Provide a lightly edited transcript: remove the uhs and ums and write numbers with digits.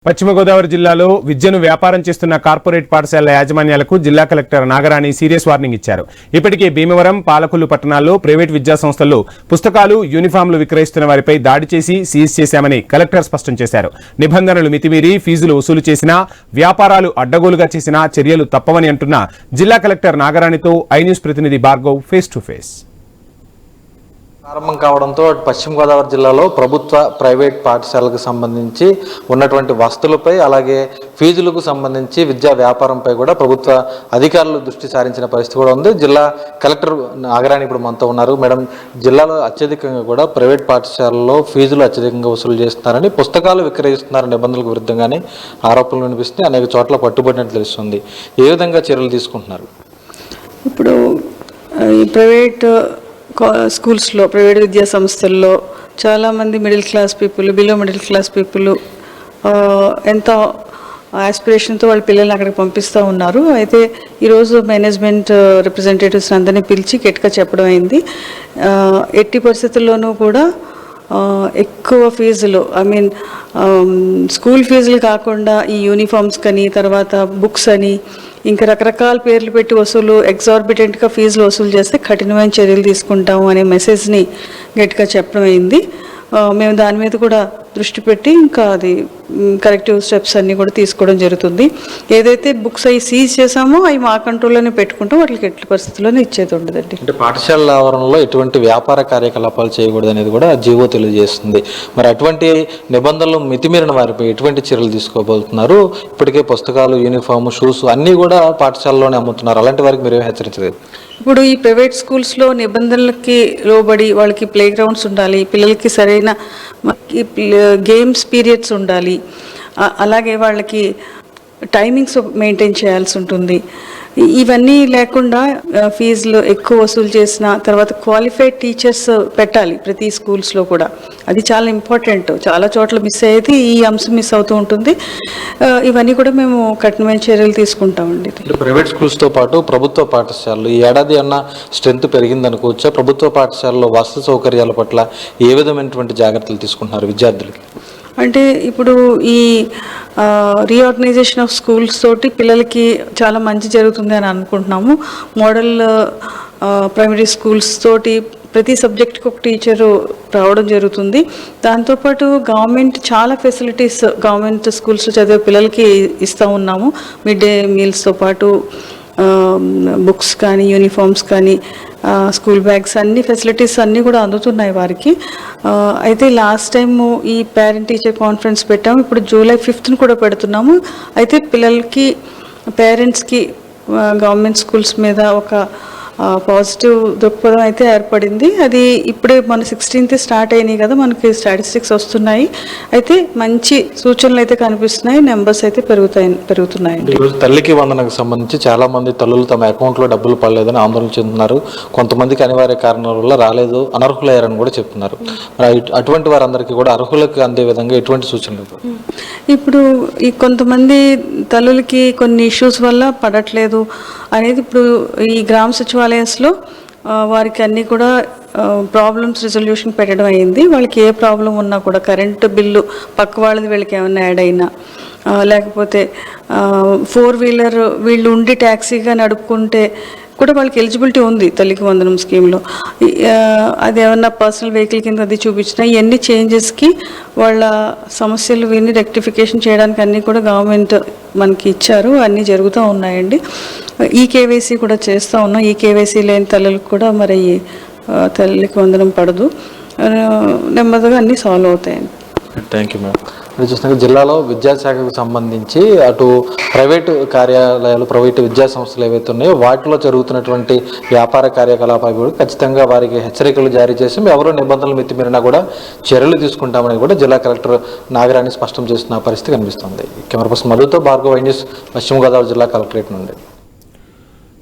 పశ్చిమ గోదావరి జిల్లాలో విద్యను వ్యాపారం చేస్తున్న కార్పొరేట్ పాఠశాలల యాజమాన్యాలకు జిల్లా కలెక్టర్ నాగరాణి సీరియస్ వార్నింగ్ ఇచ్చారు. ఇప్పటికే భీమవరం, పాలకొల్లు పట్టణాల్లో ప్రైవేట్ విద్యా సంస్థల్లో పుస్తకాలు, యూనిఫామ్లు విక్రయిస్తున్న వారిపై దాడి చేసి సీజ్ చేశామని కలెక్టర్ స్పష్టం చేశారు. నిబంధనలు మితిమీరి ఫీజులు వసూలు చేసినా, వ్యాపారాలు అడ్డగోలుగా చేసినా చర్యలు తప్పవని అంటున్న జిల్లా కలెక్టర్ నాగరాణితో ఐ న్యూస్ ప్రతినిధి భార్గవ్ ఫేస్ టు ఫేస్. ప్రారంభం కావడంతో పశ్చిమ గోదావరి జిల్లాలో ప్రభుత్వ ప్రైవేట్ పాఠశాలకు సంబంధించి ఉన్నటువంటి వస్తువులపై, అలాగే ఫీజులకు సంబంధించి విద్యా వ్యాపారంపై కూడా ప్రభుత్వ అధికారులు దృష్టి సారించిన పరిస్థితి కూడా ఉంది. జిల్లా కలెక్టర్ నాగరాణి ఇప్పుడు మనతో ఉన్నారు. మేడం, జిల్లాలో అత్యధికంగా కూడా ప్రైవేట్ పాఠశాలలో ఫీజులు అత్యధికంగా వసూలు చేస్తున్నారని, పుస్తకాలు విక్రయిస్తున్నారని నిబంధనలకు విరుద్ధంగానే ఆరోపణలు వినిపిస్తున్నాయి. అనేక చోట్ల పట్టుబడినట్లు తెలుస్తుంది. ఏ విధంగా చర్యలు తీసుకుంటున్నారు? ఇప్పుడు ఈ ప్రైవేట్ స్కూల్స్లో, ప్రైవేట్ విద్యా సంస్థల్లో చాలామంది middle class people, below middle class people ఎంతో ఆస్పిరేషన్తో వాళ్ళ పిల్లల్ని అక్కడికి పంపిస్తూ ఉన్నారు. అయితే ఈరోజు మేనేజ్మెంట్ రిప్రజెంటేటివ్స్ అందరినీ పిలిచి గట్టిగా చెప్పడం అయింది. ఎట్టి పరిస్థితుల్లోనూ కూడా ఎక్కువ ఫీజులు, స్కూల్ ఫీజులు కాకుండా ఈ యూనిఫామ్స్ కానీ, తర్వాత బుక్స్ అని, ఇంకా రకరకాల పేర్లు పెట్టి ఎగ్జార్బిటెంట్గా ఫీజులు వసూలు చేస్తే కఠినమైన చర్యలు తీసుకుంటాము అనే మెసేజ్ని గట్టిగా చెప్పడం అయింది. మేము దాని మీద కూడా దృష్టి పెట్టి ఇంకా అది కరెక్టివ్ స్టెప్స్ అన్నీ కూడా తీసుకోవడం జరుగుతుంది. ఏదైతే బుక్స్ అవి సీజ్ చేసామో అవి మా కంట్రోల్లోనే పెట్టుకుంటాం, వాటికి ఎట్టి పరిస్థితుల్లోనే ఇచ్చేది ఉండదండి. అంటే పాఠశాలల ఆవరణలో ఎటువంటి వ్యాపార కార్యకలాపాలు చేయకూడదు అనేది కూడా జీవో తెలియజేస్తుంది. మరి అటువంటి నిబంధనలు మితిమీరిన వారిపై ఎటువంటి చర్యలు తీసుకోబోతున్నారు? ఇప్పటికే పుస్తకాలు, యూనిఫామ్, షూస్ అన్నీ కూడా పాఠశాలలోనే అమ్ముతున్నారు. అలాంటి వారికి మీరు హెచ్చరించలేదు? ఇప్పుడు ఈ ప్రైవేట్ స్కూల్స్లో నిబంధనలకి లోబడి వాళ్ళకి ప్లే గ్రౌండ్స్ ఉండాలి, పిల్లలకి సరైన గేమ్స్ పీరియడ్స్ ఉండాలి, అలాగే వాళ్ళకి టైమింగ్స్ మెయింటైన్ చేయాల్సి ఉంటుంది. ఇవన్నీ లేకుండా ఫీజులు ఎక్కువ వసూలు చేసిన తర్వాత క్వాలిఫైడ్ టీచర్స్ పెట్టాలి ప్రతి స్కూల్స్లో కూడా. అది చాలా ఇంపార్టెంట్. చాలా చోట్ల మిస్ అయ్యేది ఈ అంశం మిస్ అవుతూ ఉంటుంది. ఇవన్నీ కూడా మేము కఠినమైన చర్యలు తీసుకుంటామండి. ప్రైవేట్ స్కూల్స్తో పాటు ప్రభుత్వ పాఠశాలలు ఈ ఏడాది అన్న స్ట్రెంత్ పెరిగిందనుకోవచ్చా? ప్రభుత్వ పాఠశాలలో వసతి సౌకర్యాల పట్ల ఏ విధమైనటువంటి జాగ్రత్తలు తీసుకుంటున్నారు విద్యార్థులకి? అంటే ఇప్పుడు ఈ రీఆర్గనైజేషన్ ఆఫ్ స్కూల్స్ తోటి పిల్లలకి చాలా మంచి జరుగుతుంది అని అనుకుంటున్నాము. మోడల్ ప్రైమరీ స్కూల్స్ తోటి ప్రతి సబ్జెక్ట్కి ఒక టీచరు రావడం జరుగుతుంది. దాంతోపాటు గవర్నమెంట్ చాలా ఫెసిలిటీస్ గవర్నమెంట్ స్కూల్స్లో చదివే పిల్లలకి ఇస్తూ ఉన్నాము. మిడ్ డే మీల్స్తో పాటు బుక్స్ కానీ, యూనిఫామ్స్ కానీ, స్కూల్ బ్యాగ్స్, అన్ని ఫెసిలిటీస్ అన్నీ కూడా అందుతున్నాయి వారికి. అయితే లాస్ట్ టైము ఈ పేరెంట్ టీచర్ కాన్ఫరెన్స్ పెట్టాము. ఇప్పుడు జూలై 5th కూడా పెడుతున్నాము. అయితే పిల్లలకి, పేరెంట్స్కి గవర్నమెంట్ స్కూల్స్ మీద ఒక పాజిటివ్ దృక్పథం అయితే ఏర్పడింది. అది ఇప్పుడే మన 16th స్టార్ట్ అయినాయి కదా, మనకి స్టాటిస్టిక్స్ వస్తున్నాయి. అయితే మంచి సూచనలు అయితే కనిపిస్తున్నాయి, నెంబర్స్ అయితే పెరుగుతున్నాయండి. ఈరోజు తల్లికి వందనకు సంబంధించి చాలా మంది తల్లులు తమ అకౌంట్లో డబ్బులు పడలేదని ఆందోళన చెందుతున్నారు. కొంతమందికి అనివార్య కారణాల వల్ల రాలేదు, అనర్హులయ్యారని కూడా చెప్తున్నారు. అటువంటి వారందరికీ కూడా అర్హులకు అందే విధంగా ఎటువంటి సూచనలు? ఇప్పుడు ఈ కొంతమంది తల్లులకి కొన్ని ఇష్యూస్ వల్ల పడట్లేదు అనేది ఇప్పుడు ఈ గ్రామ సచివాలయాస్లో వారికి అన్నీ కూడా ప్రాబ్లమ్స్ రిజల్యూషన్ పెట్టడం అయింది. వాళ్ళకి ఏ ప్రాబ్లం ఉన్నా కూడా, కరెంటు బిల్లు పక్క వాళ్ళది వీళ్ళకి ఏమైనా యాడ్ అయినా, లేకపోతే 4-wheeler వీళ్ళు ఉండి ట్యాక్సీగా నడుపుకుంటే కూడా వాళ్ళకి ఎలిజిబిలిటీ ఉంది తల్లికి వందనం స్కీమ్లో. అది ఏమన్నా పర్సనల్ వెహికల్ కింద అది చూపించినా ఇవన్నీ చేంజెస్కి వాళ్ళ సమస్యలు విని రెక్టిఫికేషన్ చేయడానికి అన్నీ కూడా గవర్నమెంట్ మనకి ఇచ్చారు. అన్నీ జరుగుతూ ఉన్నాయండి. ఈ కేవైసీ కూడా చేస్తూ ఉన్నాం. ఈ కేవైసీ లేని తల్లులకు కూడా మరి తల్లికి వందనం పడదు. నెమ్మదిగా అన్నీ సాల్వ్ అవుతాయండి. Thank you madam. చూసినాక జిల్లాలో విద్యాశాఖకు సంబంధించి అటు ప్రైవేటు కార్యాలయాలు, ప్రైవేటు విద్యా సంస్థలు ఏవైతే ఉన్నాయో వాటిలో జరుగుతున్నటువంటి వ్యాపార కార్యకలాపాలు కూడా ఖచ్చితంగా వారికి హెచ్చరికలు జారీ చేసి ఎవరో నిబంధనలు మితిమీరినా కూడా చర్యలు తీసుకుంటామని కూడా జిల్లా కలెక్టర్ నాగరాణి స్పష్టం చేస్తున్న పరిస్థితి కనిపిస్తుంది. కెమెరా పర్సన్ మధుతో భార్గవ్, ఐ న్యూస్, పశ్చిమ గోదావరి జిల్లా కలెక్టరేట్ నుండి.